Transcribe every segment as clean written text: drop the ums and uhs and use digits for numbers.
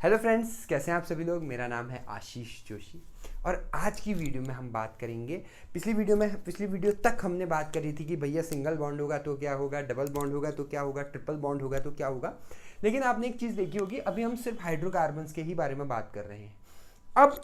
Hello friends, कैसे हैं आप सभी लोग। मेरा नाम है आशीष जोशी और आज की वीडियो में हम बात करेंगे। पिछली वीडियो तक हमने बात करी थी कि भैया सिंगल बॉन्ड होगा तो क्या होगा, डबल बॉन्ड होगा तो क्या होगा, ट्रिपल बॉन्ड होगा तो क्या होगा। लेकिन आपने एक चीज़ देखी होगी, अभी हम सिर्फ हाइड्रोकार्बन्स के ही बारे में बात कर रहे हैं। अब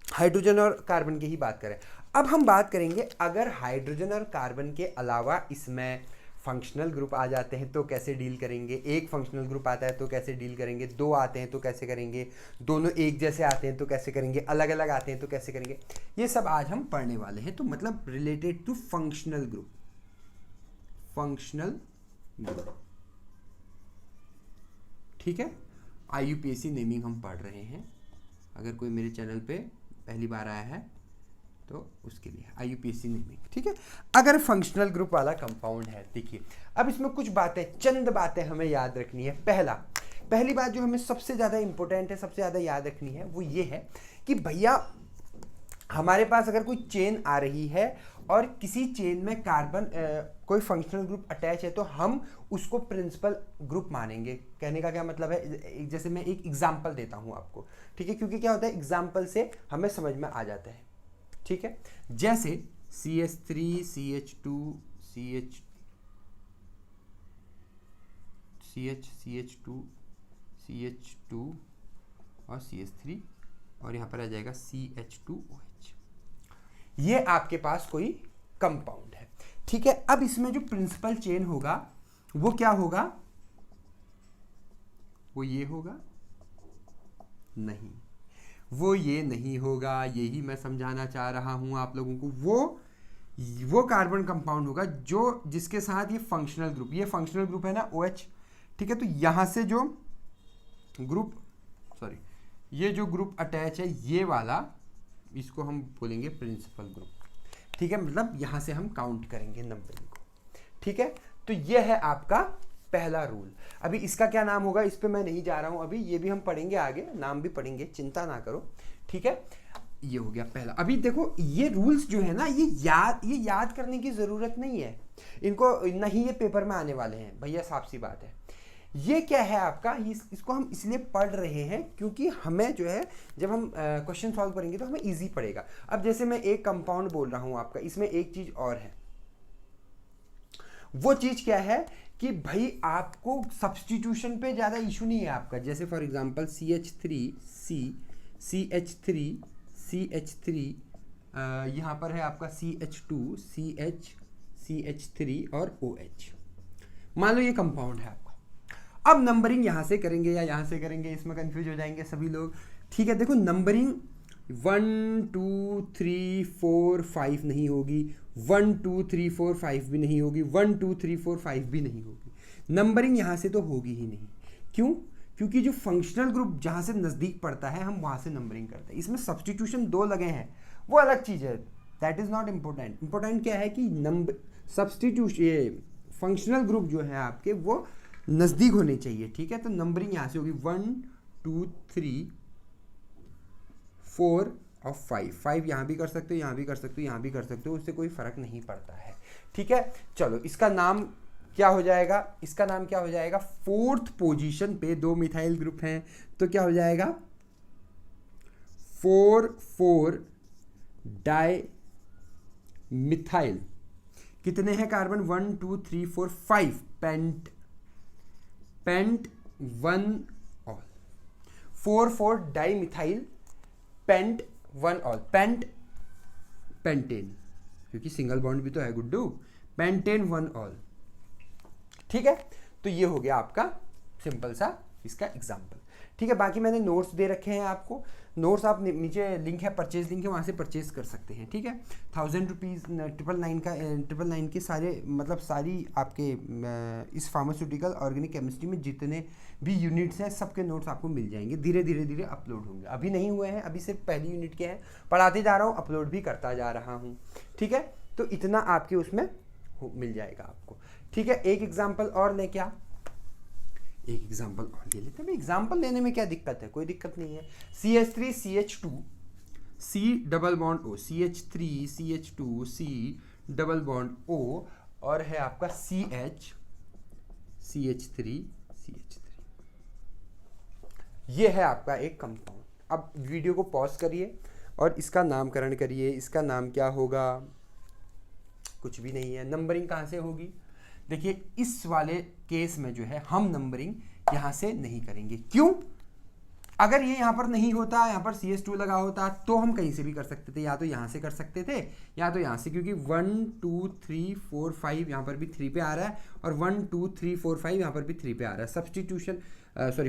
हाइड्रोजन और कार्बन की ही बात करें। अब हम बात करेंगे अगर हाइड्रोजन और कार्बन के अलावा इसमें फंक्शनल ग्रुप आ जाते हैं तो कैसे डील करेंगे, एक फंक्शनल ग्रुप आता है तो कैसे डील करेंगे, दो आते हैं तो कैसे करेंगे, दोनों एक जैसे आते हैं तो कैसे करेंगे, अलग अलग आते हैं तो कैसे करेंगे। ये सब आज हम पढ़ने वाले हैं। तो मतलब रिलेटेड टू फंक्शनल ग्रुप, ठीक है। IUPAC नेमिंग हम पढ़ रहे हैं। अगर कोई मेरे चैनल पे पहली बार आया है तो उसके लिए IUPAC नेमिंग, ठीक है। अगर फंक्शनल ग्रुप वाला कंपाउंड है, देखिए अब इसमें कुछ बातें, चंद बातें हमें याद रखनी है। पहली बात जो हमें सबसे ज़्यादा इंपॉर्टेंट है, सबसे ज़्यादा याद रखनी है, वो ये है कि भैया हमारे पास अगर कोई चेन आ रही है और किसी चेन में कार्बन कोई फंक्शनल ग्रुप अटैच है तो हम उसको प्रिंसिपल ग्रुप मानेंगे। कहने का क्या मतलब है, जैसे मैं एक एग्जांपल देता हूं आपको, ठीक है, क्योंकि क्या होता है एग्जांपल से हमें समझ में आ जाता है, ठीक है। जैसे CH3 CH2 CH2 और CH3 और यहाँ पर आ जाएगा CH2OH। ये आपके पास कोई कंपाउंड है, ठीक है। अब इसमें जो प्रिंसिपल चेन होगा वो क्या होगा, वो ये होगा नहीं, वो ये नहीं होगा। यही मैं समझाना चाह रहा हूं आप लोगों को। वो कार्बन कंपाउंड होगा जो जिसके साथ ये फंक्शनल ग्रुप है ना OH, ठीक है। तो यहां से जो ग्रुप ये जो ग्रुप अटैच है ये वाला, इसको हम बोलेंगे प्रिंसिपल ग्रुप, ठीक है। मतलब यहां से हम काउंट करेंगे नंबरिंग को, ठीक है। तो ये है आपका पहला रूल। अभी इसका क्या नाम होगा इस पे मैं नहीं जा रहा हूं अभी, ये भी हम पढ़ेंगे आगे, नाम भी पढ़ेंगे, चिंता ना करो, ठीक है। ये हो गया पहला। अभी देखो ये रूल्स जो है ना, ये याद करने की जरूरत नहीं है, इनको नहीं, ये पेपर में आने वाले हैं भैया, साफ सी बात है। ये क्या है आपका, इसको हम इसलिए पढ़ रहे हैं क्योंकि हमें जो है जब हम क्वेश्चन सॉल्व करेंगे तो हमें इजी पड़ेगा। अब जैसे मैं एक कंपाउंड बोल रहा हूं आपका, इसमें एक चीज और है। वो चीज क्या है कि भाई आपको सब्स्टिट्यूशन पे ज्यादा इशू नहीं है आपका। जैसे फॉर एग्जांपल CH3 यहां पर है आपका CH2 CH3 और OH। मान लो ये कंपाउंड है आपका। अब नंबरिंग यहां से करेंगे या यहां से करेंगे, इसमें कंफ्यूज हो जाएंगे सभी लोग, ठीक है। देखो नंबरिंग 1 2 3 4 5 नहीं होगी, 1 2 3 4 5 भी नहीं होगी, 1 2 3 4 5 भी नहीं होगी। नंबरिंग यहां से तो होगी ही नहीं। क्यों? क्योंकि जो फंक्शनल ग्रुप जहां से नजदीक पड़ता है हम वहां से नंबरिंग करते हैं। इसमें सब्स्टिट्यूशन 2 लगे हैं, वो अलग चीज है, that is not important. Important क्या है कि सब्स्टिट्यूशन, ये फंक्शनल ग्रुप जो है आपके वो नजदीक होने चाहिए, ठीक है। तो नंबरिंग यहां से होगी 1 2 3 4 और 5 यहां भी कर सकते हो, यहां भी कर सकते हो, यहां भी कर सकते हो, उससे कोई फर्क नहीं पड़ता है, ठीक है। चलो इसका नाम क्या हो जाएगा, इसका नाम क्या हो जाएगा, 4th पोजीशन पे 2 मिथाइल ग्रुप हैं तो क्या हो जाएगा 4 डाई मिथाइल। कितने हैं कार्बन, 1 2 3 4 5 pent 1 ol, 4 di methyl pent 1 ol, pentane, क्योंकि सिंगल बॉन्ड भी तो है गुड्डू, पेंटेन 1 ऑल, ठीक है। तो ये हो गया आपका सिंपल सा इसका एग्जांपल, ठीक है। बाकी मैंने नोट्स दे रखे हैं आपको, नोट्स आप नीचे लिंक है, परचेज लिंक है, वहाँ से परचेज कर सकते हैं, ठीक है। 1000 रुपीज़ 999 के सारे, मतलब सारी आपके इस फार्मास्यूटिकल ऑर्गेनिक केमिस्ट्री में जितने भी यूनिट्स हैं सबके नोट्स आपको मिल जाएंगे। धीरे अपलोड होंगे, अभी नहीं हुए हैं, अभी सिर्फ पहली यूनिट के हैं, पढ़ाते जा रहा हूँ, अपलोड भी करता जा रहा हूँ, ठीक है। तो इतना आपके उसमें मिल जाएगा आपको, ठीक है। एक एग्जाम्पल और ले, क्या एक एग्जाम्पल और ले लेते हैं। एग्जाम्पल लेने में क्या दिक्कत है, कोई दिक्कत नहीं है। CH3 CH2 C double bond O, CH3 CH2 C double bond O, और है आपका CH CH3 CH3, ये है आपका एक कंपाउंड। अब वीडियो को पॉज करिए और इसका नामकरण करिए। इसका नाम क्या होगा? कुछ भी नहीं है। नंबरिंग कहाँ से होगी? देखिए इस वाले केस में जो है हम नंबरिंग यहाँ से नहीं करेंगे। क्यों? अगर ये यहाँ पर नहीं होता, यहाँ पर CS2 लगा होता, तो हम कहीं से भी कर सकते थे। या तो यहाँ से कर सकते थे या तो यहाँ से, क्योंकि 1 2 3 4 5 यहाँ पर भी 3 पे आ रहा है और 1 2 3 4 5 यहाँ पर भी 3 पे आ रहा है। सब्सटीट्यूशन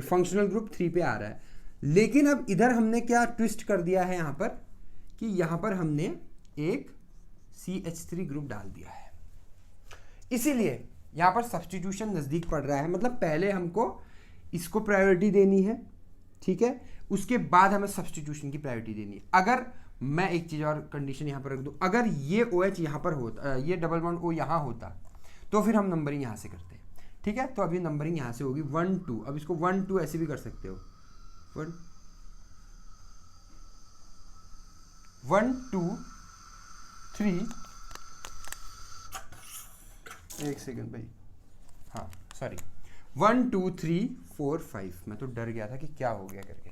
फंक्शनल ग्रुप 3 पे आ रहा है। लेकिन अब इधर हमने क्या ट्विस्ट कर दिया है यहाँ पर, कि यहाँ पर हमने एक CH3 ग्रुप डाल दिया है। इसीलिए यहाँ पर सब्सटीट्यूशन नज़दीक पड़ रहा है। मतलब पहले हमको इसको प्रायोरिटी देनी है, ठीक है, उसके बाद हमें सब्सटीट्यूशन की प्रायोरिटी देनी है। अगर मैं एक चीज़ और कंडीशन यहाँ पर रख दूँ, अगर ये OH यहाँ पर होता, ये डबल बॉन्ड O यहाँ होता, तो फिर हम नंबरिंग यहाँ से करते हैं, ठीक है। तो अभी नंबरिंग यहाँ से होगी 1 2। अब इसको 1 2 ऐसे भी कर सकते हो, 1 2 3। एक सेकंड भाई, हाँ सॉरी, 1 2 3 4 5। मैं तो डर गया था कि क्या हो गया करके,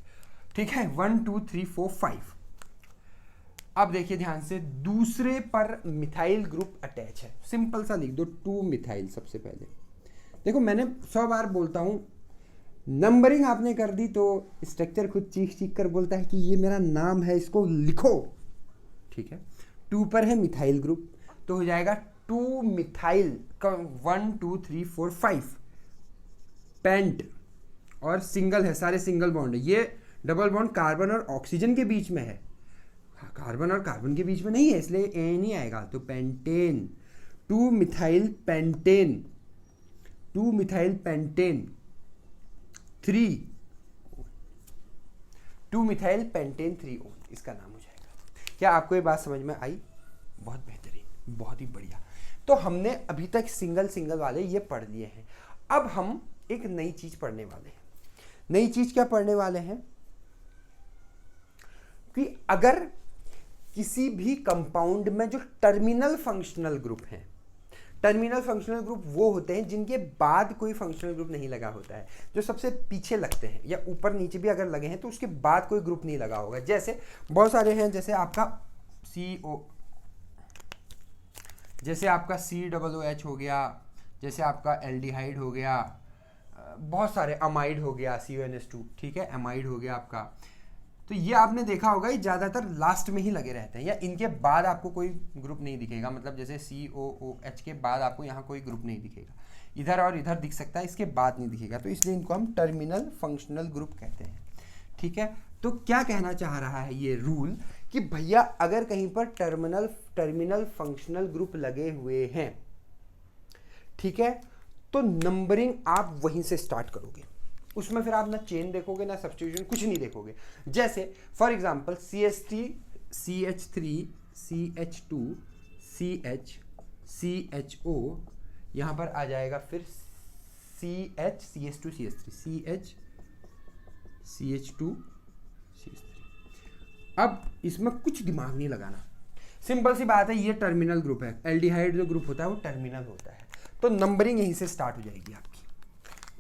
ठीक है। 1 2 3 4 5। अब देखिए ध्यान से, दूसरे पर मिथाइल ग्रुप अटैच है। सिंपल सा लिख दो 2 मिथाइल। सबसे पहले देखो, मैंने 100 बार बोलता हूं, नंबरिंग आपने कर दी तो स्ट्रक्चर खुद चीख चीख कर बोलता है कि ये मेरा नाम है, इसको लिखो, ठीक है। 2 पर है मिथाइल ग्रुप, तो हो जाएगा 2 मिथाइल का 1 2 3 4 5 पेंट, और सिंगल है, सारे सिंगल बॉन्ड है। ये डबल बॉन्ड कार्बन और ऑक्सीजन के बीच में है, कार्बन और कार्बन के बीच में नहीं है, इसलिए ए नहीं आएगा। तो pentane, 2 methyl pentane, 2 methyl pentane 3, 2 methyl pentane 3 own, इसका नाम हो जाएगा। क्या आपको ये बात समझ में आई? बहुत बेहतरीन, बहुत ही बढ़िया। तो हमने अभी तक सिंगल सिंगल वाले ये पढ़ लिए हैं। अब हम एक नई चीज पढ़ने वाले हैं। नई चीज क्या पढ़ने वाले हैं? कि अगर किसी भी कंपाउंड में जो टर्मिनल फंक्शनल ग्रुप हैं, टर्मिनल फंक्शनल ग्रुप वो होते हैं जिनके बाद कोई फंक्शनल ग्रुप नहीं लगा होता है, जो सबसे पीछे लगते हैं या ऊपर नीचे भी अगर लगे हैं तो उसके बाद कोई ग्रुप नहीं लगा होगा। जैसे बहुत सारे हैं, जैसे आपका COOH हो गया, जैसे आपका एल्डिहाइड हो गया, बहुत सारे, अमाइड हो गया CONS2, ठीक है, अमाइड हो गया आपका। तो ये आपने देखा होगा, ये ज़्यादातर लास्ट में ही लगे रहते हैं, या इनके बाद आपको कोई ग्रुप नहीं दिखेगा। मतलब जैसे COOH के बाद आपको यहाँ कोई ग्रुप नहीं दिखेगा, इधर और इधर दिख सकता है, इसके बाद नहीं दिखेगा। तो इसलिए इनको हम टर्मिनल फंक्शनल ग्रुप कहते हैं, ठीक है। तो क्या कहना चाह रहा है ये रूल, कि भैया अगर कहीं पर टर्मिनल फंक्शनल ग्रुप लगे हुए हैं, ठीक है, तो नंबरिंग आप वहीं से स्टार्ट करोगे। उसमें फिर आप ना चेन देखोगे ना सब्स्टिट्यूशन, कुछ नहीं देखोगे। जैसे for example CH3 CH2 CH CHO, यहाँ पर आ जाएगा फिर CH CH2 CH3 CH CH2 CH3। अब इसमें कुछ दिमाग नहीं लगाना, सिंपल सी बात है, ये टर्मिनल ग्रुप है। एल्डिहाइड जो ग्रुप होता है वो टर्मिनल होता है, तो नंबरिंग यहीं से स्टार्ट हो जाएगी आपकी,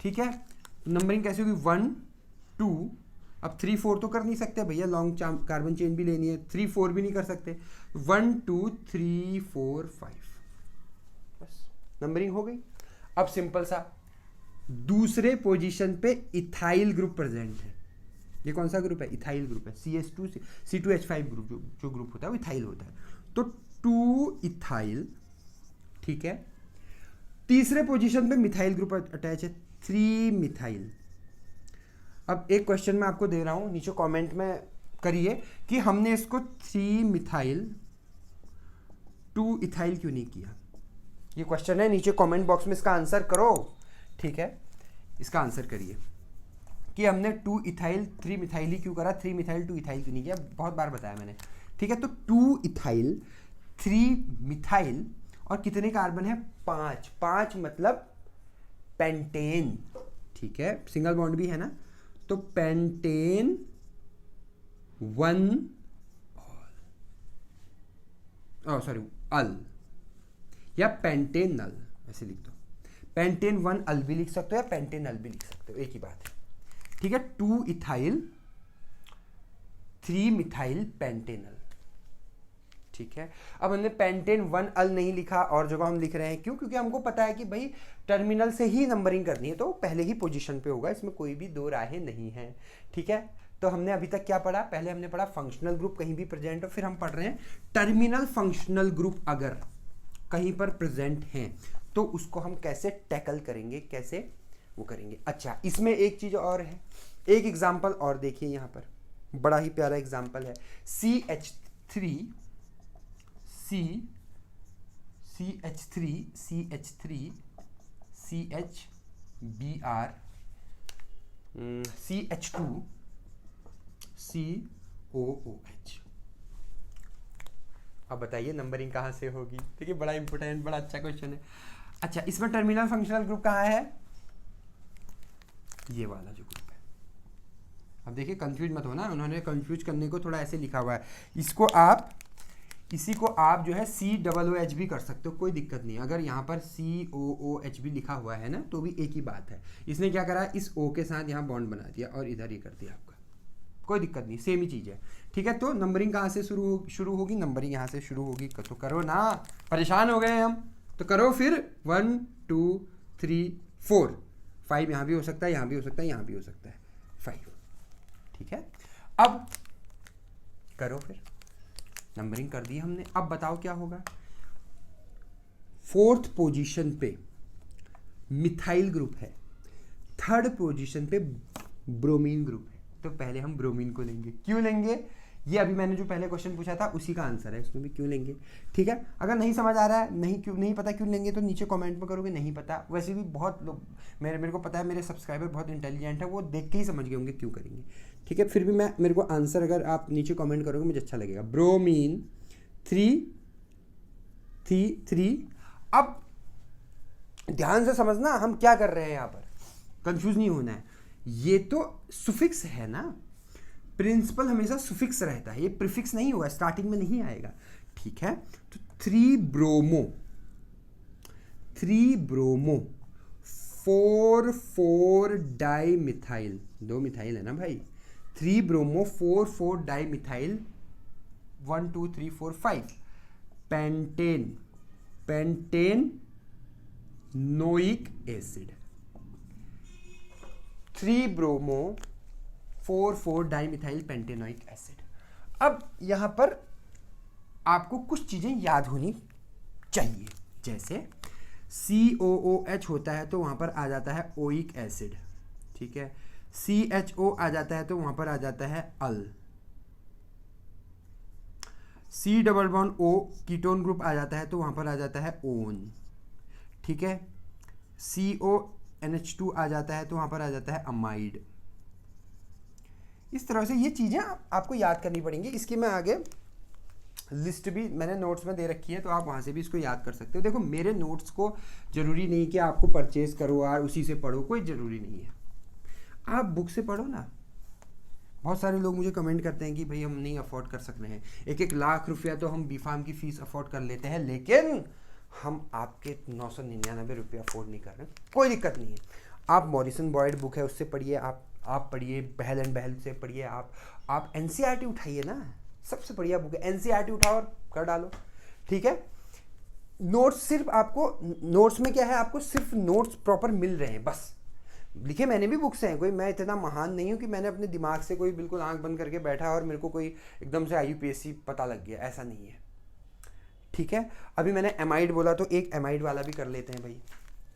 ठीक है। नंबरिंग कैसे होगी? 1 2, अब 3 4 तो कर नहीं सकते भैया, लॉन्ग कार्बन चेन भी लेनी है, 3 4 भी नहीं कर सकते। 1 2 3 4 5, बस नंबरिंग हो गई। अब सिंपल सा, दूसरे पोजीशन पे इथाइल ग्रुप प्रेजेंट है। ये कौन सा ग्रुप है? इथाइल ग्रुप है। C2H5 ग्रुप जो ग्रुप होता है वो इथाइल होता है। तो 2 इथाइल, ठीक है। तीसरे पोजीशन पे मिथाइल ग्रुप अटैच है, 3 मिथाइल। अब एक क्वेश्चन मैं आपको दे रहा हूं, नीचे कमेंट में करिए कि हमने इसको 3 मिथाइल 2 इथाइल क्यों नहीं किया। ये क्वेश्चन है, नीचे कमेंट बॉक्स में इसका आंसर करो, ठीक है। इसका आंसर करिए कि हमने 2 इथाइल 3 मिथाइल ही क्यों करा, 3 मिथाइल 2 इथाइल क्यों नहीं किया। बहुत बार बताया मैंने, ठीक है। तो 2 इथाइल 3 मिथाइल, और कितने कार्बन है? 5। 5 मतलब पेंटेन, ठीक है, सिंगल बॉन्ड भी है ना। तो पेंटेन 1 अल, या पेंटेन नल, ऐसे लिख दो। पेंटेन 1 अल भी लिख सकते हो या पेंटेन अल भी लिख सकते हो, एक ही बात है, ठीक है, 2 इथाइल 3 मिथाइल पेंटेनल। ठीक है, अब हमने पेंटेन 1 अल नहीं लिखा और जगह हम लिख रहे हैं, क्यों? क्योंकि हमको पता है कि भाई टर्मिनल से ही नंबरिंग करनी है, तो पहले ही पोजीशन पे होगा, इसमें कोई भी दो राहें नहीं है। ठीक है, तो हमने अभी तक क्या पढ़ा? पहले हमने पढ़ा फंक्शनल ग्रुप कहीं भी प्रेजेंट हो, फिर हम पढ़ रहे हैं टर्मिनल फंक्शनल ग्रुप अगर कहीं पर प्रेजेंट हैं तो उसको हम कैसे टैकल करेंगे, कैसे वो करेंगे। अच्छा, इसमें एक चीज और है, एक एग्जाम्पल और देखिए, यहाँ पर बड़ा ही प्यारा एग्जाम्पल है, CH3 CHBr CH2 COOH। अब बताइए नंबरिंग कहाँ से होगी? देखिए बड़ा इंपॉर्टेंट, बड़ा अच्छा क्वेश्चन है। अच्छा, इसमें टर्मिनल फंक्शनल ग्रुप कहाँ है? ये वाला जो ग्रुप है। अब देखिए कंफ्यूज मत होना, उन्होंने कंफ्यूज करने को थोड़ा ऐसे लिखा हुआ है, इसको आप, इसी को आप जो है COOH भी कर सकते हो, कोई दिक्कत नहीं। अगर यहाँ पर COOH भी लिखा हुआ है ना तो भी एक ही बात है। इसने क्या करा, इस O के साथ यहाँ बॉन्ड बना दिया और इधर ये कर दिया आपका, कोई दिक्कत नहीं, सेम ही चीज़ है। ठीक है, तो नंबरिंग कहाँ से शुरू होगी? नंबरिंग यहाँ से शुरू होगी, तो करो ना, परेशान हो गए हम तो करो फिर। 1 2 3 4 5 यहाँ भी हो सकता है, यहाँ भी हो सकता है, यहाँ भी हो सकता है, 5। ठीक है, अब करो फिर, नंबरिंग कर दी हमने। अब बताओ क्या होगा? 4th पोजीशन पे मिथाइल ग्रुप है, 3rd पोजीशन पे ब्रोमीन ग्रुप है, तो पहले हम ब्रोमीन को लेंगे। क्यों लेंगे? ये अभी मैंने जो पहले क्वेश्चन पूछा था उसी का आंसर है, इसमें भी क्यों लेंगे। ठीक है, अगर नहीं समझ आ रहा है, नहीं पता क्यों लेंगे, तो नीचे कमेंट में करोगे नहीं पता। वैसे भी बहुत लोग, मेरे को पता है मेरे सब्सक्राइबर बहुत इंटेलिजेंट है, वो देख के ही समझ गए होंगे क्यों करेंगे। ठीक है, फिर भी मेरे को आंसर अगर आप नीचे कमेंट करोगे मुझे अच्छा लगेगा। ब्रोमीन 3 अब ध्यान से समझना हम क्या कर रहे हैं यहाँ पर, कंफ्यूज नहीं होना है। ये तो सुफिक्स है ना, प्रिंसिपल हमेशा सुफिक्स रहता है, ये प्रीफिक्स नहीं होगा, स्टार्टिंग में नहीं आएगा। ठीक है, तो 3 ब्रोमो 4 डाई मिथाइल, 2 मिथाइल है ना भाई, 3 bromo 4 di methyl 1 2 3 4 5 pentanoic acid, 3 bromo 4 di methyl pentanoic acid. अब यहाँ पर आपको कुछ चीज़ें याद होनी चाहिए, जैसे COOH होता है तो वहाँ पर आ जाता है ओइक एसिड। ठीक है, CHO आ जाता है तो वहाँ पर आ जाता है अल, C double bond O ketone group आ जाता है तो वहाँ पर आ जाता है ओन। ठीक है, CONH2 आ जाता है तो वहाँ पर आ जाता है अमाइड। इस तरह से ये चीज़ें आपको याद करनी पड़ेंगी। इसकी मैं आगे लिस्ट भी मैंने नोट्स में दे रखी है, तो आप वहाँ से भी इसको याद कर सकते हो। देखो मेरे नोट्स को ज़रूरी नहीं कि आपको परचेज करो और उसी से पढ़ो, कोई ज़रूरी नहीं है, आप बुक से पढ़ो ना। बहुत सारे लोग मुझे कमेंट करते हैं कि भाई हम नहीं अफोर्ड कर सक रहे हैं, 1-1 लाख रुपया तो हम बीफार्म की फ़ीस अफोर्ड कर लेते हैं, लेकिन हम आपके 999 रुपये अफोर्ड नहीं कर रहे। कोई दिक्कत नहीं है, आप मॉरिसन बॉयड बुक है उससे पढ़िए, आप पढ़िए, बहल एंड बहल से पढ़िए, आप NCERT उठाइए ना, सबसे बढ़िया बुक है, NCERT उठाओ और कर डालो। ठीक है, नोट्स सिर्फ आपको, नोट्स में क्या है, आपको सिर्फ नोट्स प्रॉपर मिल रहे हैं बस। लिखे मैंने भी बुक्स हैं, कोई मैं इतना महान नहीं हूँ कि मैंने अपने दिमाग से कोई बिल्कुल आंख बंद करके बैठा और मेरे को कोई एकदम से IUPAC पता लग गया, ऐसा नहीं है। ठीक है, अभी मैंने एमाइड बोला तो एक एमाइड वाला भी कर लेते हैं भाई।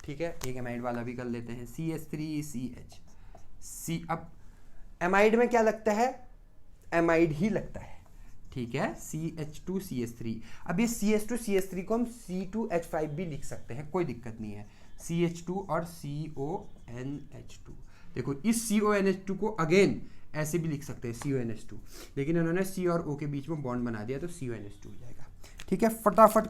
ठीक है, एक एमाइड वाला भी कर लेते हैं, CH3CH। अब एमाइड में क्या लगता है? एमाइड ही लगता है। ठीक है, CH2CH3। अब ये CH2CH3 को हम C2H5 भी लिख सकते हैं, कोई दिक्कत नहीं है, CH2 और CONH2। देखो इस CONH2 को अगेन ऐसे भी लिख सकते हैं CONH2, लेकिन उन्होंने C और O के बीच में बॉन्ड बना दिया तो CONH2 हो जाएगा। ठीक है, फटाफट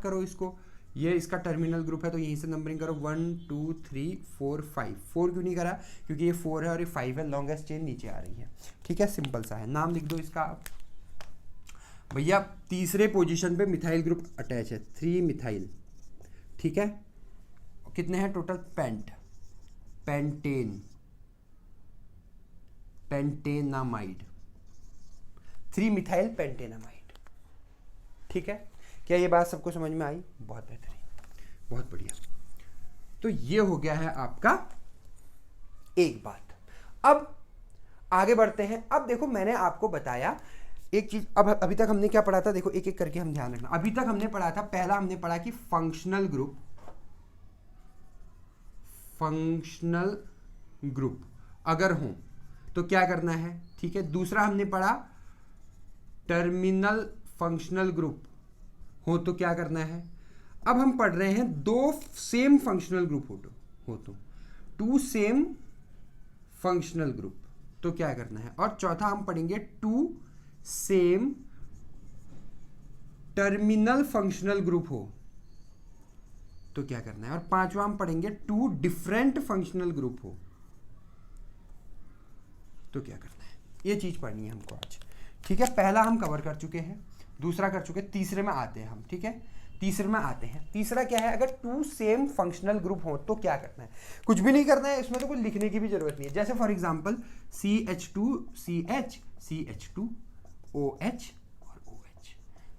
करो इसको, ये इसका टर्मिनल ग्रुप है तो यहीं से नंबरिंग करो, 1 2 3 4 5। 4 क्यों नहीं करा? क्योंकि ये 4 है और ये 5 है, लॉन्गेस्ट चेन नीचे आ रही है। ठीक है, सिंपल सा है, नाम लिख दो इसका भैया। तीसरे पोजीशन पे मिथाइल ग्रुप अटैच है, 3 मिथाइल। ठीक है, कितने हैं total? Pentane pentanamide, 3 methyl pentanamide. ठीक है, क्या ये बात सबको समझ में आई? बहुत बेहतरीन, बहुत बढ़िया। तो ये हो गया है आपका एक बात। अब आगे बढ़ते हैं। अब देखो मैंने आपको बताया एक चीज, अब अभी तक हमने क्या पढ़ा था, देखो एक एक करके हम ध्यान रखना। अभी तक हमने पढ़ा था, पहला हमने पढ़ा कि फंक्शनल ग्रुप अगर हो तो क्या करना है, ठीक है। दूसरा हमने पढ़ा टर्मिनल फंक्शनल ग्रुप हो तो क्या करना है। अब हम पढ़ रहे हैं दो सेम फंक्शनल ग्रुप हो तो टू सेम फंक्शनल ग्रुप तो क्या करना है। और चौथा हम पढ़ेंगे two same terminal functional group हो तो क्या करना है। और पांचवा हम पढ़ेंगे टू डिफरेंट फंक्शनल ग्रुप हो तो क्या करना है। ये चीज पढ़नी है हमको आज, ठीक है। पहला हम कवर कर चुके हैं, दूसरा कर चुके हैं, तीसरे में आते हैं हम, ठीक है। तीसरे में आते हैं। तीसरा क्या है, अगर टू सेम फंक्शनल ग्रुप हो तो क्या करना है। कुछ भी नहीं करना है, इसमें तो कुछ लिखने की भी जरूरत नहीं है। जैसे फॉर एग्जांपल CH2CH CH2OH और OH,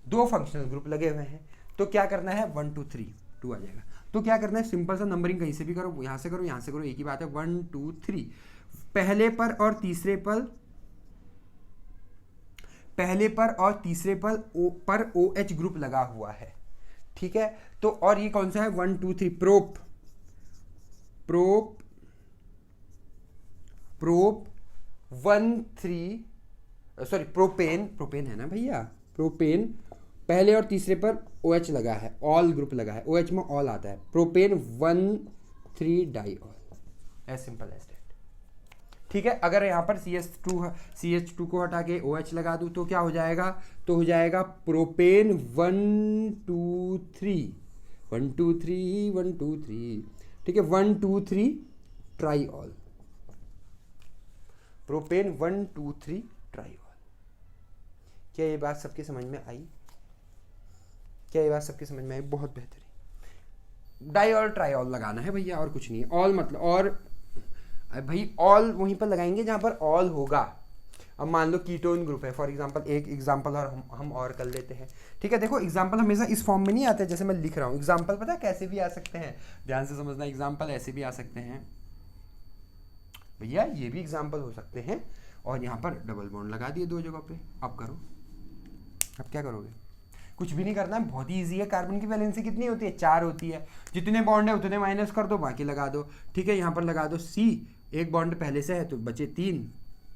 दो फंक्शनल ग्रुप लगे हुए हैं तो क्या करना है, 1 2 3 2 आ जाएगा। तो क्या करना है, सिंपल सा नंबरिंग कहीं से भी करो, यहां से करो, यहां से करो, एक ही बात है। 1 2 3 पहले पर और तीसरे पर OH ग्रुप लगा हुआ है, ठीक है। तो और ये कौन सा है, 1 2 3 प्रोपेन है ना भैया, प्रोपेन पहले और तीसरे पर OH लगा है, ऑल ग्रुप लगा है, OH में ऑल आता है, propane 1,3 diol, as simple as that, ठीक है। अगर यहाँ पर CH2 को हटा के OH लगा दूं तो क्या हो जाएगा, तो हो जाएगा प्रोपेन 1 2 3 1 2 3 1 2 3, ठीक है, 1 2 3 ट्राइऑल, प्रोपेन 1 2 3 ट्राइऑल। क्या ये बात सबके समझ में आई? क्या ये बात सबके समझ में आई? बहुत बेहतरीन। डाइऑल ट्राइऑल लगाना है भैया, और कुछ नहीं है। ऑल मतलब, और भाई ऑल वहीं पर लगाएंगे जहां पर ऑल होगा। अब मान लो कीटोन ग्रुप है फॉर एग्जांपल, एक एग्जांपल और हम और कर लेते हैं, ठीक है। देखो एग्जांपल हमेशा इस फॉर्म में नहीं आते जैसे मैं लिख रहा हूँ। एग्जांपल पता है कैसे भी आ सकते हैं, ध्यान से समझना। एग्जांपल ऐसे भी आ सकते हैं भैया, ये भी एग्जांपल हो सकते हैं। और यहाँ पर डबल बॉन्ड लगा दिए दो जगह पे। अब करो, अब क्या करोगे, कुछ भी नहीं करना है, बहुत ही ईजी है। कार्बन की वैलेंसी कितनी होती है, 4 होती है। जितने बॉन्ड है उतने माइनस कर दो, बाकी लगा दो, ठीक है। यहाँ पर लगा दो C, एक बॉन्ड पहले से है तो बचे 3,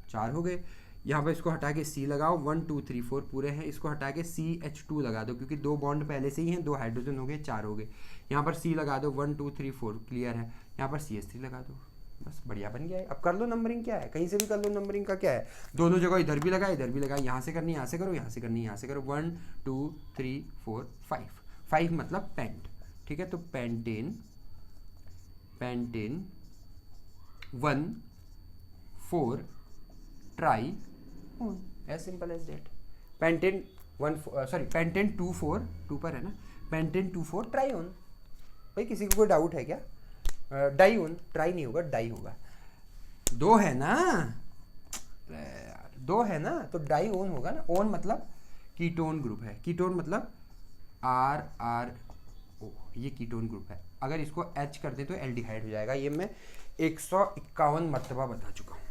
4 हो गए। यहाँ पर इसको हटा के C लगाओ, 1 2 3 4 पूरे हैं। इसको हटा के CH2 लगा दो, क्योंकि 2 बॉन्ड पहले से ही हैं, 2 हाइड्रोजन हो गए, 4 हो गए। यहाँ पर C लगा दो, 1 2 3 4 क्लियर है। यहाँ पर CH3 लगा दो, बस बढ़िया बन गया है। अब कर लो नंबरिंग, क्या है, कहीं से भी कर लो नंबरिंग का क्या है। दोनों जगह इधर भी लगा, इधर भी लगा, यहाँ से करनी यहाँ से करो, यहाँ से करनी यहाँ से करो। 1 2 3 4 5 मतलब पेंट, ठीक है। तो pentane 1 4 tri, as simple as that. Pentane 2 4 2 पर है ना, पेंटेन 2 4 ट्राईओन। भाई किसी को कोई डाउट है क्या? डाइओन, ट्राई नहीं होगा, डाई होगा। 2 है ना, 2 है ना, तो डाइओन होगा ना। ओन मतलब कीटोन ग्रुप है, कीटोन मतलब RRO, ये कीटोन ग्रुप है। अगर इसको H कर दे तो एल्डिहाइड हो जाएगा। ये मैं 151 मरतबा बता चुका हूँ,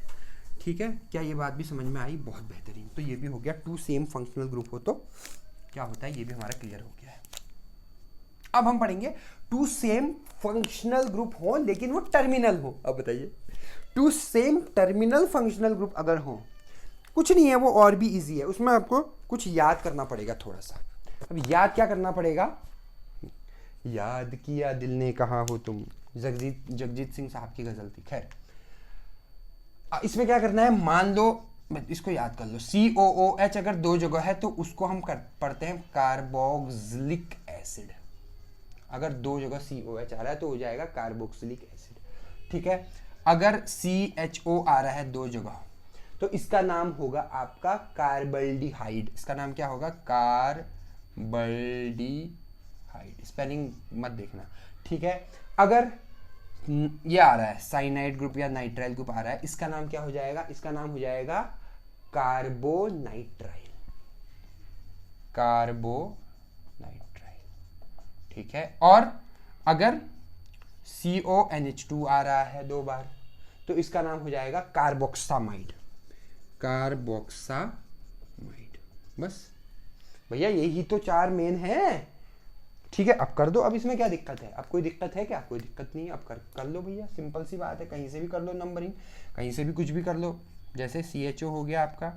ठीक है। क्या ये बात भी समझ में आई? बहुत बेहतरीन। तो ये भी हो गया, टू सेम फंक्शनल ग्रुप हो तो क्या होता है, ये भी हमारा क्लियर हो गया है। अब हम पढ़ेंगे टू सेम फंक्शनल ग्रुप हो लेकिन वो टर्मिनल हो। अब बताइए, two same terminal functional group अगर हो, कुछ नहीं है, वो और भी इजी है। उसमें आपको कुछ याद करना पड़ेगा थोड़ा सा। अब याद क्या करना पड़ेगा, याद किया दिल ने कहा हो तुम, जगजीत सिंह साहब की गजल थी। खैर, इसमें क्या करना है, मान लो इसको याद कर लो, COOH अगर 2 जगह है तो उसको हम पढ़ते हैं कार्बोक्सिलिक एसिड। अगर 2 जगह COH आ रहा है तो हो जाएगा कार्बोक्सिलिक एसिड, ठीक है। अगर CHO आ रहा है 2 जगह तो इसका नाम होगा आपका कार्बल्डिहाइड। इसका नाम क्या होगा, कार्बल्डिहाइड। स्पेलिंग मत देखना, ठीक है। अगर ये आ रहा है साइनाइड ग्रुप या नाइट्राइल ग्रुप आ रहा है, इसका नाम क्या हो जाएगा, इसका नाम हो जाएगा कार्बोनाइट्राइल, कार्बोनाइट्राइल, ठीक है। और अगर CONH2 आ रहा है 2 बार तो इसका नाम हो जाएगा कार्बोक्सामाइड, कार्बोक्सामाइड। बस भैया यही तो 4 मेन है, ठीक है। अब कर दो, अब इसमें क्या दिक्कत है, अब कोई दिक्कत है क्या, कोई दिक्कत नहीं है, अब कर लो भैया, सिंपल सी बात है, कहीं से भी कर लो नंबरिंग, कहीं से भी कुछ भी कर लो। जैसे CHO हो गया आपका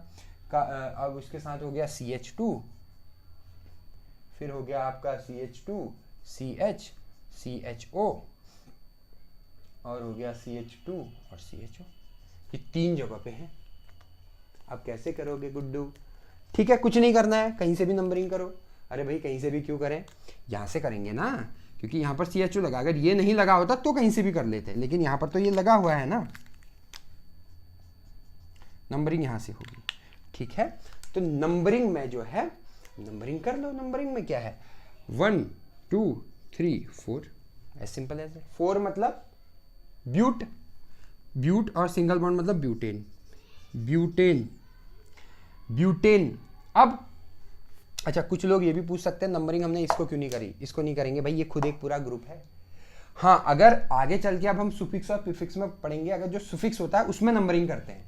अब उसके साथ हो गया CH2, फिर हो गया आपका CH2 CH CHO और हो गया CH2 और CHO, ये 3 जगह पे हैं। अब कैसे करोगे गुड्डू, ठीक है, कुछ नहीं करना है, कहीं से भी नंबरिंग करो। अरे भाई कहीं से भी क्यों करें, यहाँ से करेंगे ना, क्योंकि यहाँ पर CHO लगा, अगर ये नहीं लगा होता तो कहीं से भी कर लेते, लेकिन यहाँ पर तो ये लगा हुआ है ना, नंबरिंग यहाँ से होगी, ठीक है। तो नंबरिंग में जो है नंबरिंग कर लो, नंबरिंग में क्या है 1 2 3 4, एज सिंपल एज 4 मतलब ब्यूट, ब्यूट और सिंगल बॉन्ड मतलब ब्यूटेन, ब्यूटेन, ब्यूटेन। अब अच्छा कुछ लोग ये भी पूछ सकते हैं नंबरिंग हमने इसको क्यों नहीं करी, इसको नहीं करेंगे भाई, ये खुद एक पूरा ग्रुप है। हाँ अगर आगे चल के अब हम सुफिक्स और प्रीफिक्स में पढ़ेंगे, अगर जो सुफिक्स होता है उसमें नंबरिंग करते हैं,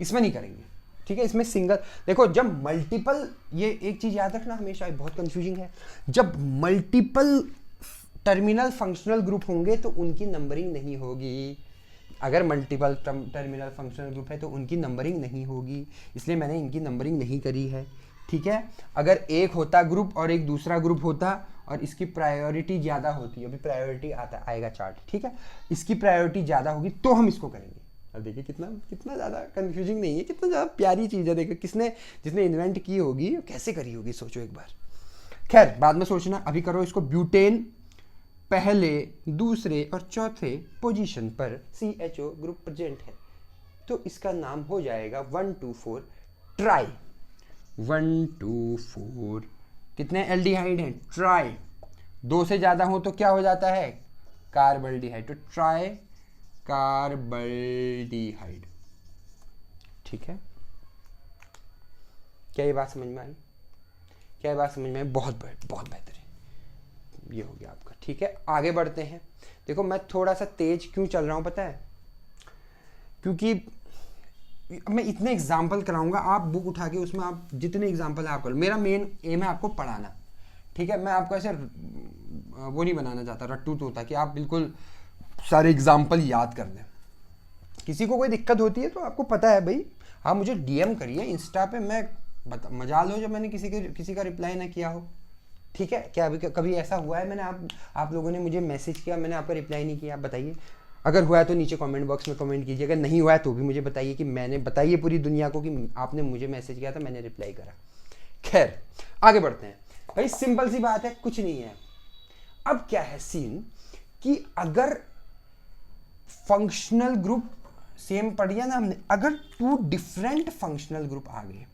इसमें नहीं करेंगे, ठीक है। इसमें सिंगल, देखो जब मल्टीपल, ये एक चीज याद रखना हमेशा, बहुत कंफ्यूजिंग है, जब मल्टीपल टर्मिनल फंक्शनल ग्रुप होंगे तो उनकी नंबरिंग नहीं होगी। अगर मल्टीपल टर्मिनल फंक्शनल ग्रुप है तो उनकी नंबरिंग नहीं होगी, इसलिए मैंने इनकी नंबरिंग नहीं करी है, ठीक है। अगर एक होता ग्रुप और एक दूसरा ग्रुप होता और इसकी प्रायोरिटी ज़्यादा होती, अभी प्रायोरिटी आएगा चार्ट, ठीक है, इसकी प्रायोरिटी ज़्यादा होगी तो हम इसको करेंगे। अब देखिए कितना कितना ज़्यादा कंफ्यूजिंग नहीं है, कितना ज़्यादा प्यारी चीज़ है, देखिए जिसने इन्वेंट की होगी कैसे करी होगी, सोचो एक बार। खैर बाद में सोचना, अभी करो इसको। ब्यूटेन पहले दूसरे और चौथे पोजीशन पर CHO ग्रुप प्रेजेंट है तो इसका नाम हो जाएगा 1 2 4 ट्राई, 1 2 4 कितने एल्डिहाइड हैं, ट्राई, 2 से ज़्यादा हो तो क्या हो जाता है कार्बल्डिहाइड, तो ट्राई कार्बल्डिहाइड, ठीक है। क्या ये बात समझ में आई, क्या ये बात समझ में आई, बहुत बेहतरीन, ये हो गया आपका, ठीक है। आगे बढ़ते हैं। देखो मैं थोड़ा सा तेज क्यों चल रहा हूं पता है, क्योंकि मैं इतने एग्जाम्पल कराऊंगा, आप बुक उठा के उसमें आप जितने एग्जाम्पल है आप करो, मेरा मेन एम है आपको पढ़ाना, ठीक है। मैं आपको ऐसे वो नहीं बनाना चाहता रट्टू तोता कि आप बिल्कुल सारे एग्जाम्पल याद कर लें। किसी को कोई दिक्कत होती है तो आपको पता है भाई, आप मुझे DM करिए इंस्टा पे, मैं मजाल हो जब मैंने किसी का रिप्लाई ना किया हो, ठीक है। क्या अभी कभी ऐसा हुआ है मैंने आप लोगों ने मुझे मैसेज किया, मैंने आपका रिप्लाई नहीं किया, आप बताइए। अगर हुआ है तो नीचे कमेंट बॉक्स में कमेंट कीजिए, अगर नहीं हुआ है तो भी मुझे बताइए कि मैंने, बताइए पूरी दुनिया को कि आपने मुझे मैसेज किया था, मैंने रिप्लाई करा। खैर आगे बढ़ते हैं भाई, सिंपल सी बात है, कुछ नहीं है। अब क्या है सीन कि अगर फंक्शनल ग्रुप सेम पढ़ लिया ना हमने, अगर 2 डिफरेंट फंक्शनल ग्रुप आ गए,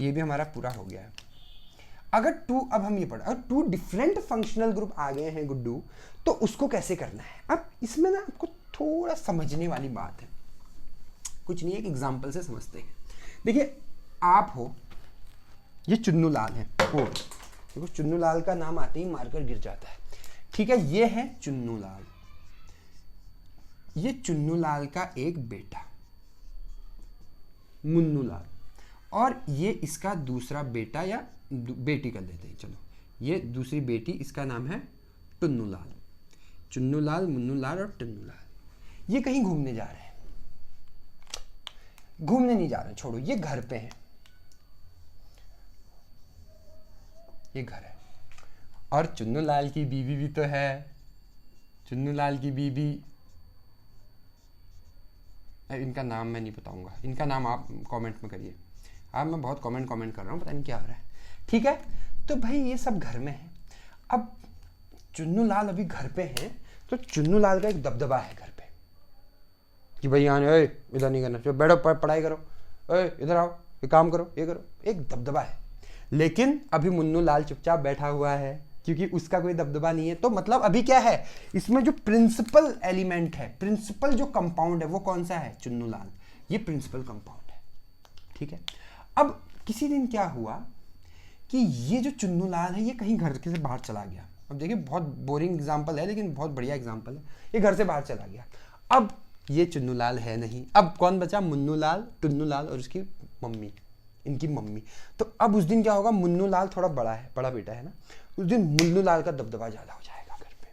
ये भी हमारा पूरा हो गया है। अगर अब हम ये पढ़, अगर 2 डिफरेंट फंक्शनल ग्रुप आ गए हैं गुड्डू, तो उसको कैसे करना है। अब इसमें ना आपको थोड़ा समझने वाली बात है, कुछ नहीं, एक एग्जांपल से समझते हैं। देखिए आप हो, ये चुन्नू लाल है, ओ देखो चुन्नू लाल का नाम आते ही मारकर गिर जाता है, ठीक है। ये है चुन्नू लाल, ये चुन्नू लाल का एक बेटा मुन्नू लाल, और ये इसका दूसरा बेटा या बेटी कर देते हैं, चलो ये दूसरी बेटी, इसका नाम है टुन्नू लाल। चुन्नू लाल, मुन्नू लाल और टुन्नू लाल ये कहीं घूमने जा रहे हैं, घूमने नहीं जा रहे, छोड़ो, ये घर पे हैं, ये घर है, और चुन्नू लाल की बीवी भी तो है, चुन्नू लाल की बीवी, इनका नाम मैं नहीं बताऊंगा, इनका नाम आप कमेंट में करिए। मैं बहुत कमेंट कर रहा हूँ, पता नहीं क्या हो रहा है, ठीक है। तो भाई ये सब घर में है। अब चुन्नू लाल अभी घर पे हैं, तो चुन्नू लाल का एक दबदबा है घर पे कि भाई यहाँ इधर नहीं करना, बैठो पढ़ाई करो, इधर आओ, ये काम करो, ये करो, एक दबदबा है। लेकिन अभी मुन्नू लाल चुपचाप बैठा हुआ है, क्योंकि उसका कोई दबदबा नहीं है। तो मतलब अभी क्या है, इसमें जो प्रिंसिपल एलिमेंट है, प्रिंसिपल जो कंपाउंड है वो कौन सा है, चुन्नू लाल, ये प्रिंसिपल कंपाउंड है। ठीक है, अब किसी दिन क्या हुआ कि ये जो चुन्नू लाल है ये कहीं घर के से बाहर चला गया। अब देखिए बहुत बोरिंग एग्जाम्पल है लेकिन बहुत बढ़िया एग्जाम्पल है। ये घर से बाहर चला गया, अब ये चुन्नू लाल है नहीं, अब कौन बचा, मुन्नू लाल, टुन्नू लाल और उसकी मम्मी, इनकी मम्मी। तो अब उस दिन क्या होगा, मुन्नू लाल थोड़ा बड़ा है, बड़ा बेटा है ना, उस दिन मुन्नू लाल का दबदबा ज़्यादा हो जाएगा घर पे।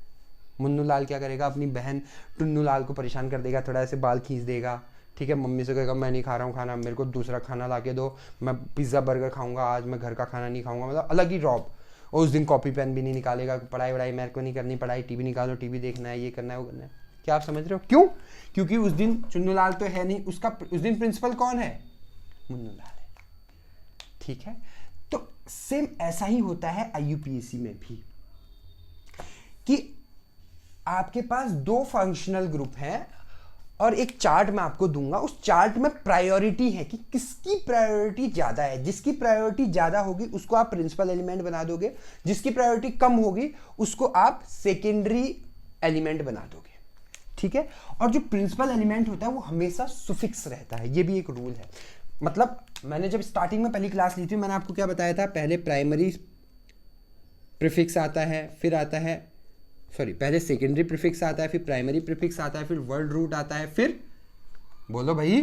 मुन्नू लाल क्या करेगा, अपनी बहन टुन्नू लाल को परेशान कर देगा, थोड़ा ऐसे बाल खींच देगा। ठीक है, मम्मी से कहेगा मैं नहीं खा रहा हूँ खाना, मेरे को दूसरा खाना ला के दो, मैं पिज़्ज़ा बर्गर खाऊंगा आज, मैं घर का खाना नहीं खाऊंगा, मतलब अलग ही रॉब। और उस दिन कॉपी पेन भी नहीं निकालेगा, पढ़ाई वढ़ाई मेरे को नहीं करनी, पढ़ाई टीवी निकालो, टीवी देखना है, ये करना है वो करना है। क्या आप समझ रहे हो, क्यों, क्योंकि उस दिन चुन्नू लाल तो है नहीं, उसका उस दिन प्रिंसिपल कौन है, मुन्नू लाल है। ठीक है, तो सेम ऐसा ही होता है IUPAC में भी कि आपके पास दो फंक्शनल ग्रुप हैं और एक चार्ट मैं आपको दूंगा, उस चार्ट में प्रायोरिटी है कि किसकी प्रायोरिटी ज्यादा है। जिसकी प्रायोरिटी ज्यादा होगी उसको आप प्रिंसिपल एलिमेंट बना दोगे, जिसकी प्रायोरिटी कम होगी उसको आप सेकेंडरी एलिमेंट बना दोगे। ठीक है, और जो प्रिंसिपल एलिमेंट होता है वो हमेशा सुफिक्स रहता है, ये भी एक रूल है। मतलब मैंने जब स्टार्टिंग में पहली क्लास ली थी, मैंने आपको क्या बताया था, पहले प्राइमरी प्रीफिक्स आता है, फिर आता है पहले सेकेंडरी प्रीफिक्स आता है, फिर प्राइमरी प्रीफिक्स आता है, फिर वर्ड रूट आता है, फिर बोलो भाई,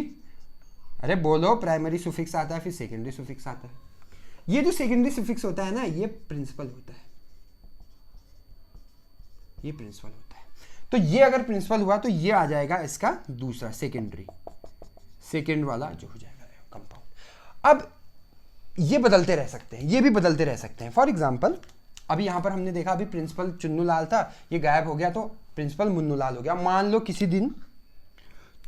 अरे बोलो, प्राइमरी सुफिक्स आता है, फिर सेकेंडरी सुफिक्स आता है। ये जो सेकेंडरी सुफिक्स होता है ना, ये प्रिंसिपल होता है, ये प्रिंसिपल होता है। तो ये अगर प्रिंसिपल हुआ तो ये आ जाएगा इसका दूसरा सेकेंडरी, सेकेंड वाला जो हो जाएगा कंपाउंड। अब ये बदलते रह सकते हैं, ये भी बदलते रह सकते हैं। फॉर एग्जाम्पल अभी यहां पर हमने देखा, अभी प्रिंसिपल चुन्नू लाल था, ये गायब हो गया तो प्रिंसिपल मुन्नू लाल हो गया। मान लो किसी दिन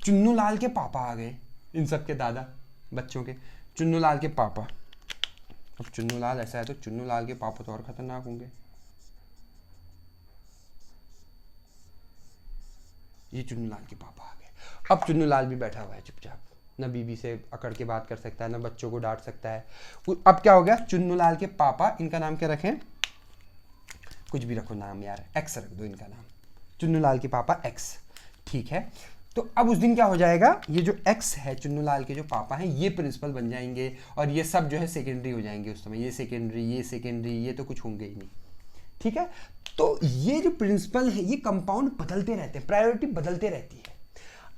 चुन्नू लाल के पापा आ गए, इन सब के दादा बच्चों के, चुन्नू लाल के पापा। अब चुन्नू लाल ऐसा है तो चुन्नू लाल के पापा तो और खतरनाक होंगे। ये चुन्नू लाल के पापा आ गए, अब चुन्नू लाल भी बैठा हुआ है चुपचाप, न बीबी से अकड़ के बात कर सकता है, न बच्चों को डांट सकता है। अब क्या हो गया, चुन्नू लाल के पापा, इनका नाम क्या रखें, कुछ भी रखो नाम यार, एक्स रख दो इनका नाम, चुन्नू लाल के पापा एक्स। ठीक है, तो अब उस दिन क्या हो जाएगा, ये जो एक्स है चुन्नू लाल के जो पापा हैं ये प्रिंसिपल बन जाएंगे और ये सब जो है सेकेंडरी हो जाएंगे उस समय, ये सेकेंडरी, ये तो कुछ होंगे ही नहीं। ठीक है, तो ये जो प्रिंसिपल है ये कंपाउंड बदलते रहते हैं, प्रायोरिटी बदलते रहती है।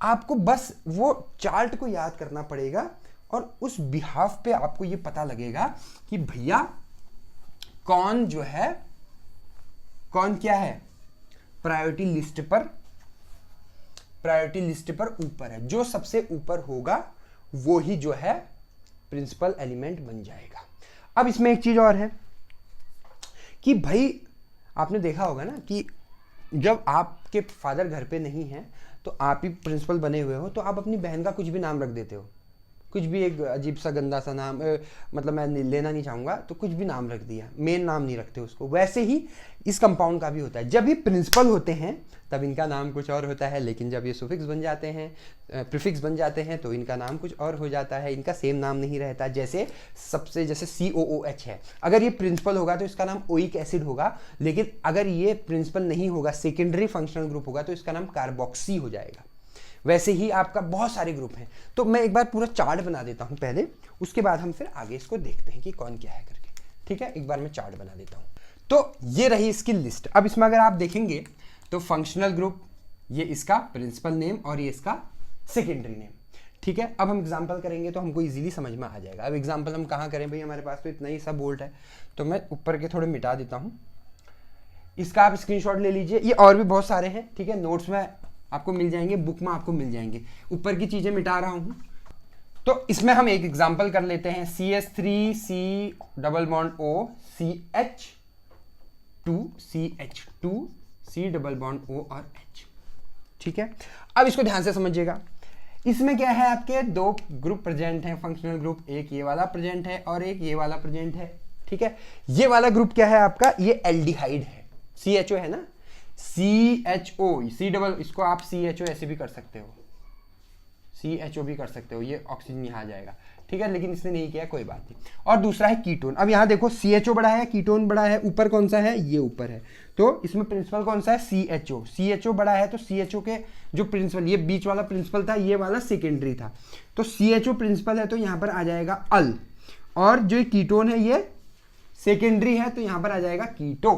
आपको बस वो चार्ट को याद करना पड़ेगा और उस बिहाफ पे आपको ये पता लगेगा कि भैया कौन जो है, कौन क्या है, प्रायोरिटी लिस्ट पर ऊपर है। जो सबसे ऊपर होगा वो ही जो है प्रिंसिपल एलिमेंट बन जाएगा। अब इसमें एक चीज और है कि भाई आपने देखा होगा ना कि जब आपके फादर घर पे नहीं है तो आप ही प्रिंसिपल बने हुए हो, तो आप अपनी बहन का कुछ भी नाम रख देते हो, कुछ भी एक अजीब सा गंदा सा नाम, मतलब मैं लेना नहीं चाहूँगा, तो कुछ भी नाम रख दिया, मेन नाम नहीं रखते उसको। वैसे ही इस कंपाउंड का भी होता है, जब ये प्रिंसिपल होते हैं तब इनका नाम कुछ और होता है, लेकिन जब ये सुफिक्स बन जाते हैं, प्रीफिक्स बन जाते हैं तो इनका नाम कुछ और हो जाता है, इनका सेम नाम नहीं रहता। जैसे COOH है, अगर ये प्रिंसिपल होगा तो इसका नाम ओइक एसिड होगा, लेकिन अगर ये प्रिंसिपल नहीं होगा, सेकेंडरी फंक्शनल ग्रुप होगा, तो इसका नाम कार्बोक्सी हो जाएगा। वैसे ही आपका बहुत सारे ग्रुप हैं। तो मैं एक बार पूरा चार्ट बना देता हूं पहले, उसके बाद हम फिर आगे इसको देखते हैं कि कौन क्या है करके। ठीक है, एक बार मैं चार्ट बना देता हूं। तो ये रही इसकी लिस्ट। अब इसमें अगर आप देखेंगे तो फंक्शनल ग्रुप, ये इसका प्रिंसिपल नेम और ये इसका सेकेंडरी नेम। ठीक है, अब हम एग्जाम्पल करेंगे तो हमको इजीली समझ में आ जाएगा। अब एग्जाम्पल हम कहाँ करें भाई, हमारे पास तो इतना ही सब बोल्ट है, तो मैं ऊपर के थोड़े मिटा देता हूँ। इसका आप स्क्रीनशॉट ले लीजिए, ये और भी बहुत सारे हैं। ठीक है, नोट्स में आपको मिल जाएंगे, बुक में आपको मिल जाएंगे। ऊपर की चीजें मिटा रहा हूं। तो इसमें हम एक एग्जांपल कर लेते हैं, CH3C double bond O CH2 C double bond O और H। ठीक है, अब इसको ध्यान से समझिएगा। इसमें क्या है, आपके दो ग्रुप प्रेजेंट हैं, फंक्शनल ग्रुप, एक ये वाला प्रेजेंट है और एक ये वाला प्रेजेंट है। ठीक है, ये वाला ग्रुप क्या है आपका, ये एल्डिहाइड है, CHO है ना, CHO, C डबल, इसको आप CHO ऐसे भी कर सकते हो, CHO भी कर सकते हो, ये ऑक्सीजन यहाँ आ जाएगा। ठीक है, लेकिन इसने नहीं किया, कोई बात नहीं। और दूसरा है कीटोन। अब यहाँ देखो CHO बड़ा है, कीटोन बड़ा है, ऊपर कौन सा है, ये ऊपर है, तो इसमें प्रिंसिपल कौन सा है, CHO। CHO बड़ा है तो CHO के जो प्रिंसिपल, ये बीच वाला प्रिंसिपल था, ये वाला सेकेंडरी था, तो CHO प्रिंसिपल है तो यहाँ पर आ जाएगा अल, और जो कीटोन है ये सेकेंडरी है तो यहाँ पर आ जाएगा कीटो।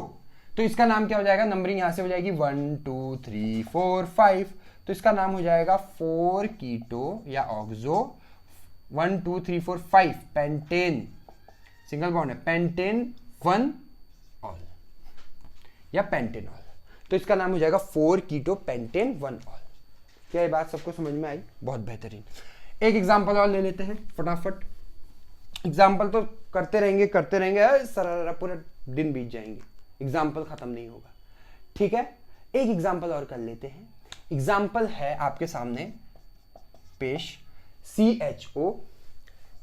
तो इसका नाम क्या हो जाएगा, नंबरिंग यहाँ से हो जाएगी 1 2 3 4 5, तो इसका नाम हो जाएगा 4 कीटो या ऑक्सो, 1 2 3 4 5 पेंटेन, सिंगल बॉन्ड है, पेंटेन 1 ऑल या पेंटेनॉल, तो इसका नाम हो जाएगा 4 कीटो पेंटेन 1 ऑल। क्या ये बात सबको समझ में आई, बहुत बेहतरीन। एक एग्जांपल और ले लेते हैं फटाफट, एग्जाम्पल तो करते रहेंगे सारा पूरा दिन बीत जाएंगे, एग्जाम्पल खत्म नहीं होगा, ठीक है। एक एग्जाम्पल और कर लेते हैं। एग्जाम्पल है आपके सामने पेश, CHO,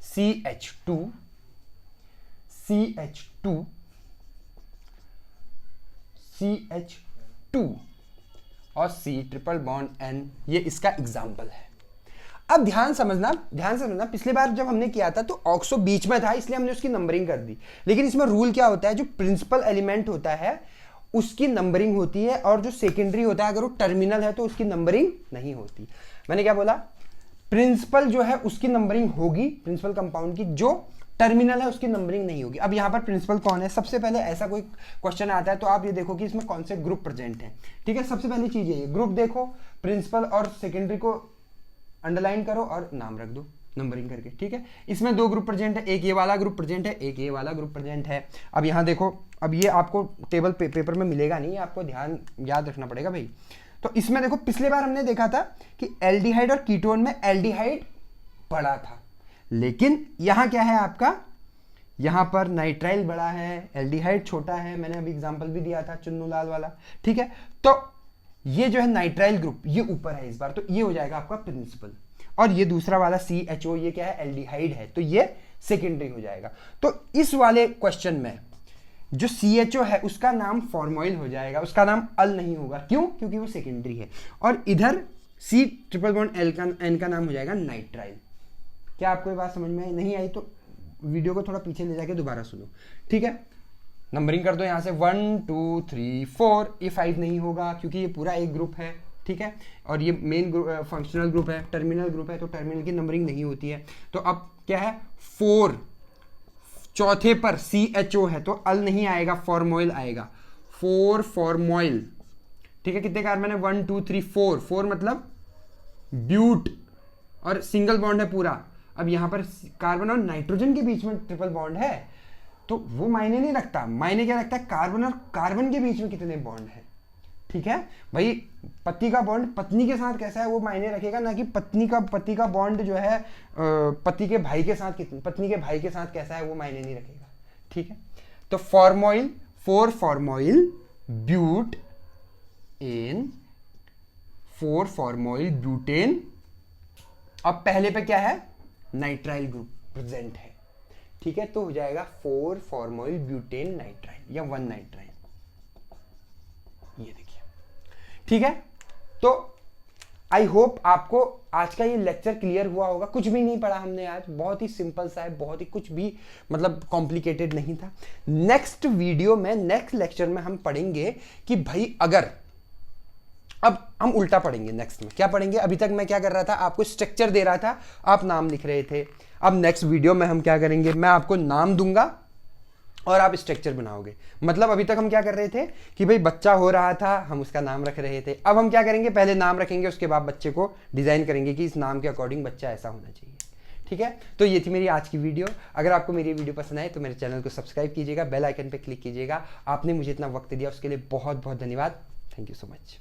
CH2, CH2, CH2 और C ट्रिपल बॉन्ड N, ये इसका एग्जाम्पल है। अब ध्यान समझना, पिछली बार जब हमने किया था तो ऑक्सो बीच में था, इसलिए हमने उसकी नंबरिंग कर दी, लेकिन इसमें रूल क्या होता है, जो प्रिंसिपल एलिमेंट होता है उसकी नंबरिंग होती है, और जो सेकेंडरी होता है अगर वो टर्मिनल है तो उसकी नंबरिंग नहीं होती। मैंने क्या बोला, प्रिंसिपल जो है उसकी नंबरिंग होगी, प्रिंसिपल कंपाउंड की, जो टर्मिनल है उसकी नंबरिंग नहीं होगी। अब यहाँ पर प्रिंसिपल कौन है, सबसे पहले ऐसा कोई क्वेश्चन आता है तो आप ये देखो कि इसमें कौन से ग्रुप प्रेजेंट है, ठीक है। सबसे पहली चीज ये ग्रुप देखो, प्रिंसिपल और सेकेंडरी को अंडरलाइन करो और नाम रख दो नंबरिंग करके, ठीक है। इसमें 2 ग्रुप प्रेजेंट है, एक ये वाला ग्रुप प्रेजेंट है, एक ये वाला ग्रुप प्रेजेंट है। अब यहाँ देखो, अब ये आपको टेबल पेपर में मिलेगा नहीं, आपको ध्यान याद रखना पड़ेगा भाई। तो इसमें देखो पिछले बार हमने देखा था कि एल्डिहाइड और कीटोन में एल्डिहाइड बड़ा था, लेकिन यहाँ क्या है आपका, यहाँ पर नाइट्राइल बड़ा है, एल्डिहाइड छोटा है, मैंने अभी एग्जाम्पल भी दिया था चुन्नू लाल वाला, ठीक है। तो ये जो है नाइट्राइल ग्रुप ये ऊपर है इस बार, तो ये हो जाएगा आपका प्रिंसिपल, और ये दूसरा वाला CHO ये क्या है, एल्डिहाइड है, तो ये सेकेंडरी हो जाएगा। तो इस वाले क्वेश्चन में जो CHO है उसका नाम फॉर्मोइल हो जाएगा, उसका नाम अल नहीं होगा, क्यों, क्योंकि वो सेकेंडरी है, और इधर C ट्रिपल बॉन्ड N का नाम हो जाएगा नाइट्राइल। क्या आपको ये बात समझ में आई, नहीं आई तो वीडियो को थोड़ा पीछे ले जाके दोबारा सुनो, ठीक है। नंबरिंग कर दो यहाँ से 1 2 3 4, ये 5 नहीं होगा क्योंकि ये पूरा एक ग्रुप है, ठीक है, और ये मेन फंक्शनल ग्रुप है, टर्मिनल ग्रुप है, तो टर्मिनल की नंबरिंग नहीं होती है। तो अब क्या है, 4 चौथे पर CHO है तो अल नहीं आएगा, फॉर्मोइल आएगा, 4 फॉर्मोइल, ठीक है। कितने कार्बन है, 1 2 3 4, 4 मतलब ब्यूट, और सिंगल बॉन्ड है पूरा। अब यहाँ पर कार्बन और नाइट्रोजन के बीच में ट्रिपल बॉन्ड है तो वो मायने नहीं रखता, मायने क्या रखता है, कार्बन और कार्बन के बीच में कितने बॉन्ड है, ठीक है भाई। पति का बॉन्ड पत्नी के साथ कैसा है वो मायने रखेगा, ना कि पति का बॉन्ड जो है पति के भाई के साथ कितने, पत्नी के भाई के साथ कैसा है वो मायने नहीं रखेगा, ठीक है। तो फॉर्मोइल, 4 फॉर्मोइल ब्यूट एन, 4 फॉर्मोइल ब्यूटेन, अब पहले पे क्या है, नाइट्राइल ग्रुप प्रेजेंट है, ठीक है, तो हो जाएगा 4 फॉर्मोइल ब्यूटेन नाइट्राइल या 1 नाइट्राइल, ये देखिए, ठीक है। तो आई होप आपको आज का ये लेक्चर क्लियर हुआ होगा, कुछ भी नहीं पढ़ा हमने आज, बहुत ही सिंपल सा है, बहुत ही कुछ भी मतलब कॉम्प्लिकेटेड नहीं था। नेक्स्ट वीडियो में, नेक्स्ट लेक्चर में हम पढ़ेंगे कि भाई अगर, अब हम उल्टा पढ़ेंगे, नेक्स्ट में क्या पढ़ेंगे, अभी तक मैं क्या कर रहा था, आपको स्ट्रक्चर दे रहा था, आप नाम लिख रहे थे, अब नेक्स्ट वीडियो में हम क्या करेंगे, मैं आपको नाम दूंगा और आप स्ट्रक्चर बनाओगे। मतलब अभी तक हम क्या कर रहे थे कि भाई बच्चा हो रहा था, हम उसका नाम रख रहे थे, अब हम क्या करेंगे, पहले नाम रखेंगे, उसके बाद बच्चे को डिजाइन करेंगे कि इस नाम के अकॉर्डिंग बच्चा ऐसा होना चाहिए, ठीक है। तो ये थी मेरी आज की वीडियो। अगर आपको मेरी वीडियो पसंद आए तो मेरे चैनल को सब्सक्राइब कीजिएगा, बेल आइकन पे क्लिक कीजिएगा। आपने मुझे इतना वक्त दिया उसके लिए बहुत बहुत धन्यवाद, थैंक यू सो मच।